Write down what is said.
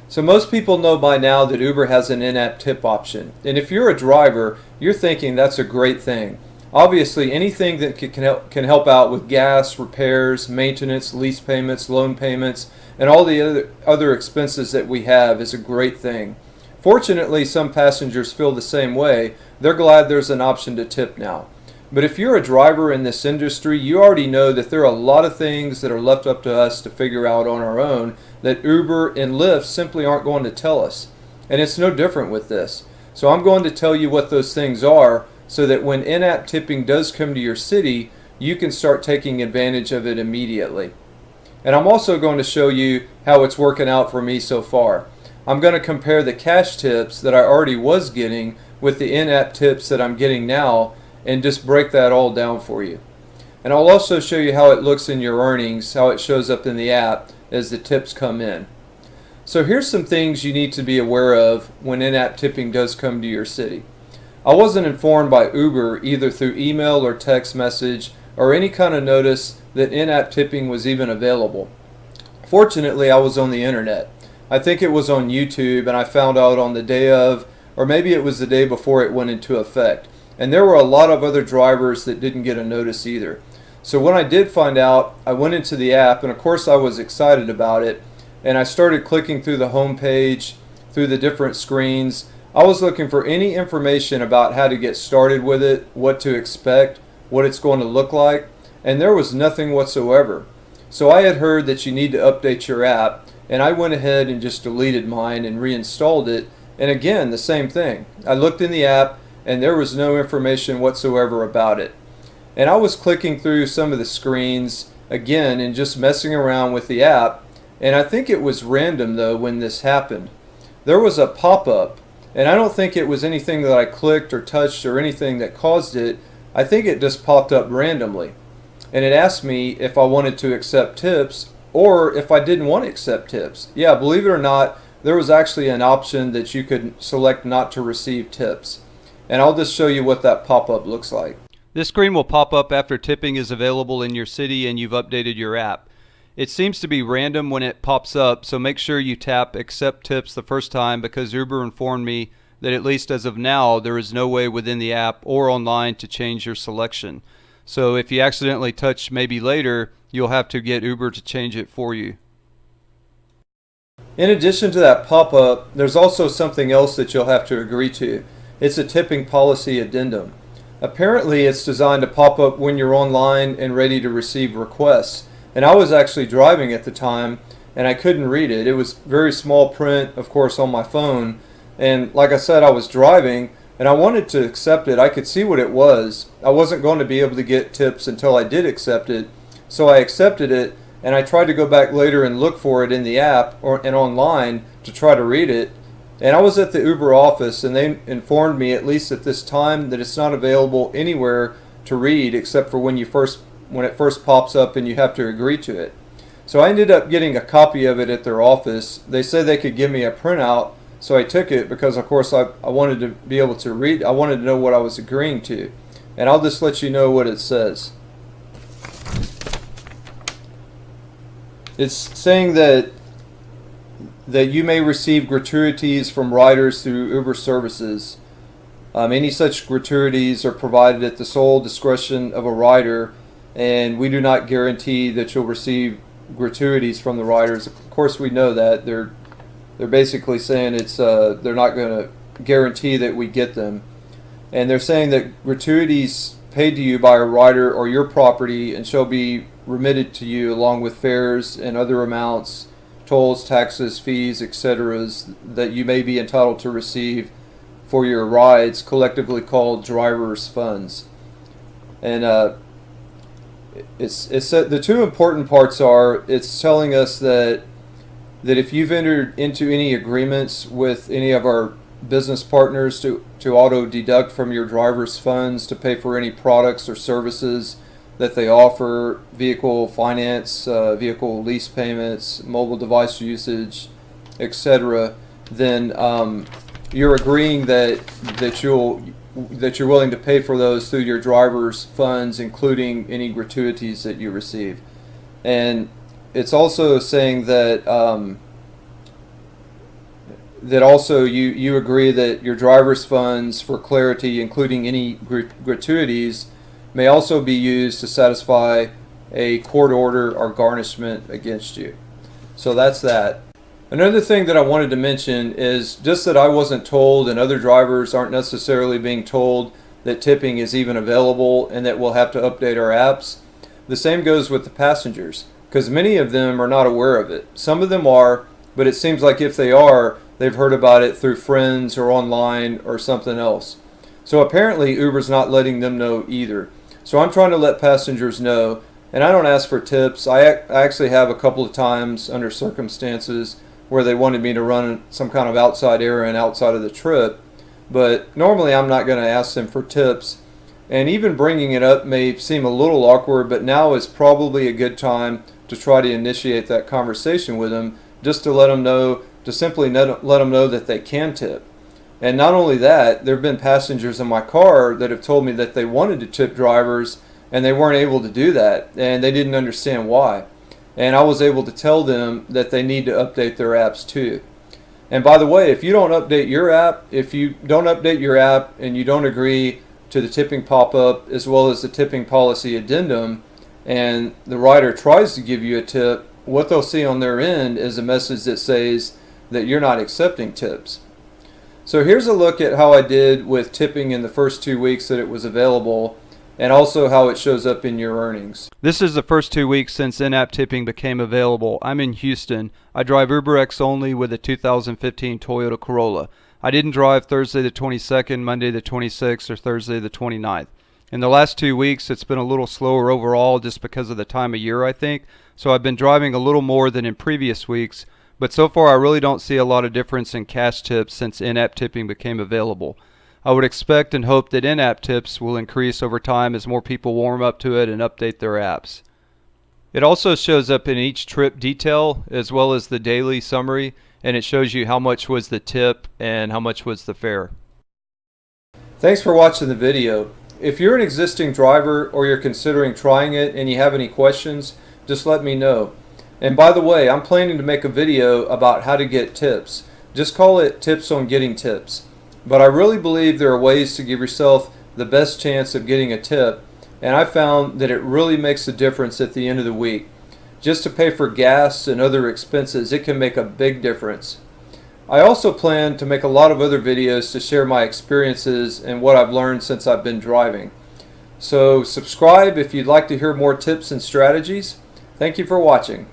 So most people know by now that Uber has an in-app tip option. And if you're a driver, you're thinking that's a great thing. Obviously, anything that can help out with gas, repairs, maintenance, lease payments, loan payments, and all the other expenses that we have is a great thing. Fortunately, some passengers feel the same way. They're glad there's an option to tip now. But if you're a driver in this industry, you already know that there are a lot of things that are left up to us to figure out on our own that Uber and Lyft simply aren't going to tell us. And it's no different with this. So I'm going to tell you what those things are so that when in-app tipping does come to your city, you can start taking advantage of it immediately. And I'm also going to show you how it's working out for me so far. I'm going to compare the cash tips that I already was getting with the in-app tips that I'm getting now and just break that all down for you. And I'll also show you how it looks in your earnings, how it shows up in the app as the tips come in. So here's some things you need to be aware of when in-app tipping does come to your city. I wasn't informed by Uber either through email or text message or any kind of notice that in-app tipping was even available. Fortunately, I was on the internet. I think it was on YouTube and I found out on the day of, or maybe it was the day before it went into effect. And there were a lot of other drivers that didn't get a notice either. So when I did find out, I went into the app, and of course I was excited about it, and I started clicking through the home page, through the different screens. I was looking for any information about how to get started with it, what to expect, what it's going to look like, and there was nothing whatsoever. So I had heard that you need to update your app, and I went ahead and just deleted mine and reinstalled it, and again, the same thing. I looked in the app, and there was no information whatsoever about it. And I was clicking through some of the screens again and just messing around with the app, and I think it was random though when this happened. There was a pop-up, and I don't think it was anything that I clicked or touched or anything that caused it. I think it just popped up randomly, and it asked me if I wanted to accept tips or if I didn't want to accept tips. Yeah, believe it or not, there was actually an option that you could select not to receive tips. And I'll just show you what that pop-up looks like. This screen will pop up after tipping is available in your city and you've updated your app. It seems to be random when it pops up, so make sure you tap accept tips the first time, because Uber informed me that at least as of now there is no way within the app or online to change your selection. So if you accidentally touch maybe later, you'll have to get Uber to change it for you. In addition to that pop-up, there's also something else that you'll have to agree to. It's a tipping policy addendum. Apparently it's designed to pop up when you're online and ready to receive requests. And I was actually driving at the time and I couldn't read it. It was very small print, of course, on my phone. And like I said, I was driving and I wanted to accept it. I could see what it was. I wasn't going to be able to get tips until I did accept it. So I accepted it, and I tried to go back later and look for it in the app and online to try to read it. And I was at the Uber office, and they informed me, at least at this time, that it's not available anywhere to read except for when it first pops up and you have to agree to it. So I ended up getting a copy of it at their office. They said they could give me a printout, so I took it because, of course, I wanted to be able to read. I wanted to know what I was agreeing to. And I'll just let you know what it says. It's saying that you may receive gratuities from riders through Uber services. Any such gratuities are provided at the sole discretion of a rider, and we do not guarantee that you'll receive gratuities from the riders. Of course, we know that. They're basically saying they're not going to guarantee that we get them. And they're saying that gratuities paid to you by a rider or your property and shall be remitted to you along with fares and other amounts, tolls, taxes, fees, etc. that you may be entitled to receive for your rides, collectively called driver's funds. And it's the two important parts are, it's telling us that if you've entered into any agreements with any of our business partners to auto deduct from your driver's funds to pay for any products or services that they offer, vehicle finance, vehicle lease payments, mobile device usage, etc., then you're agreeing that you're willing to pay for those through your driver's funds, including any gratuities that you receive. And it's also saying that that also you agree that your driver's funds, for clarity, including any gratuities, may also be used to satisfy a court order or garnishment against you. So that's that. Another thing that I wanted to mention is just that I wasn't told, and other drivers aren't necessarily being told, that tipping is even available and that we'll have to update our apps. The same goes with the passengers, because many of them are not aware of it. Some of them are, but it seems like if they are, they've heard about it through friends or online or something else. So apparently Uber's not letting them know either. So I'm trying to let passengers know, and I don't ask for tips. I actually have a couple of times under circumstances where they wanted me to run some kind of outside errand outside of the trip, but normally I'm not going to ask them for tips. And even bringing it up may seem a little awkward, but now is probably a good time to try to initiate that conversation with them, just to let them know, to simply let them know that they can tip. And not only that, there have been passengers in my car that have told me that they wanted to tip drivers and they weren't able to do that, and they didn't understand why. And I was able to tell them that they need to update their apps too. And by the way, if you don't update your app, and you don't agree to the tipping pop-up as well as the tipping policy addendum, and the rider tries to give you a tip, what they'll see on their end is a message that says that you're not accepting tips. So here's a look at how I did with tipping in the first 2 weeks that it was available, and also how it shows up in your earnings. This is the first 2 weeks since in-app tipping became available. I'm in Houston. I drive UberX only with a 2015 Toyota Corolla. I didn't drive Thursday the 22nd, Monday the 26th, or Thursday the 29th. In the last 2 weeks, it's been a little slower overall just because of the time of year, I think. So I've been driving a little more than in previous weeks, but so far I really don't see a lot of difference in cash tips since in-app tipping became available. I would expect and hope that in-app tips will increase over time as more people warm up to it and update their apps. It also shows up in each trip detail as well as the daily summary, and it shows you how much was the tip and how much was the fare. Thanks for watching the video. If you're an existing driver or you're considering trying it and you have any questions, just let me know. And by the way, I'm planning to make a video about how to get tips. Just call it Tips on Getting Tips. But I really believe there are ways to give yourself the best chance of getting a tip, and I found that it really makes a difference at the end of the week. Just to pay for gas and other expenses, it can make a big difference. I also plan to make a lot of other videos to share my experiences and what I've learned since I've been driving. So subscribe if you'd like to hear more tips and strategies. Thank you for watching.